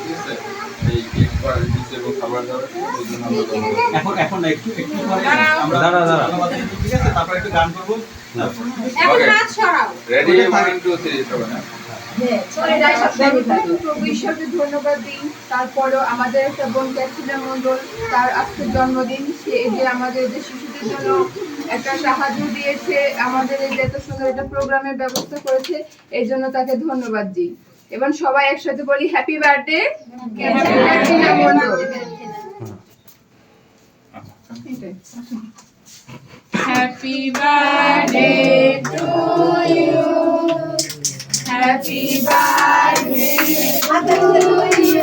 ঠিক আছে? এই কেক দিচ্ছে এবং খাবার দাবার ওই জন্য আমরা ধন্যবাদ। এখন একটু পরে আমরা দাঁড়া। ঠিক আছে, তারপর একটু গান করবো। এখন নাচ সরাও। রেডি 1 2 3 সবাই না? প্রভু ঈশ্বরকে ধন্যবাদ দিই। তারপরও আমাদের একটা বোন ক্যাটরিনা মণ্ডল, তার আজকের জন্মদিন। সে এই যে আমাদের যে শিশুদের জন্য একটা সাহায্য দিয়েছে, আমাদের এই যে এত সুন্দর একটা প্রোগ্রামের ব্যবস্থা করেছে, এই জন্য তাকে ধন্যবাদ দিই। এবং সবাই একসাথে বলি happy birthday Katrina Mondal. Happy birthday to you. Happy birthday to you.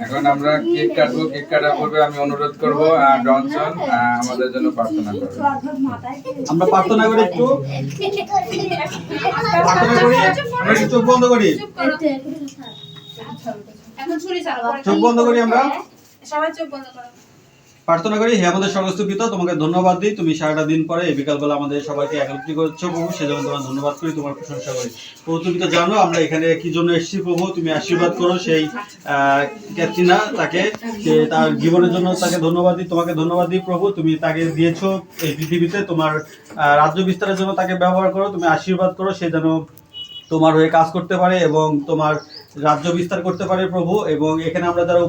এখন আমরা কেক কাটবো। কেক কাটার পূর্বে আমি অনুরোধ করব জনসন আমাদের জন্য প্রার্থনা করবে। আমরা প্রার্থনা করি একটু, আমরা একটু চোখ বন্ধ করি, এখন ছুরি চালাও। চোখ বন্ধ করি, আমরা সবাই চোখ বন্ধ করো। প্রার্থনা করি। হে আমাদের স্বর্গস্থ পিতা, তোমাকে ধন্যবাদ দিই, তুমি সারাটা দিন পরে এই বিকালবেলা আমাদের সবাইকে একত্রিত করছো প্রভু, সেজন্য তোমার ধন্যবাদ করি, তোমার প্রশংসা করি প্রভু। তুমি তো জানো আমরা এখানে কি জন্য এসেছি প্রভু, তুমি আশীর্বাদ করো সেই ক্যাটরিনা, তাকে তার জীবনের জন্য তাকে ধন্যবাদ দিই, তোমাকে ধন্যবাদ দিই প্রভু। তুমি তাকে দিয়েছো এই পৃথিবীতে, তোমার রাজ্য বিস্তারের জন্য তাকে ব্যবহার করো, তুমি আশীর্বাদ করো, সে যেন তোমার হয়ে কাজ করতে পারে এবং তোমার রাজ্য বিস্তার করতে পারে প্রভু। এবং এখানে আমরা যারা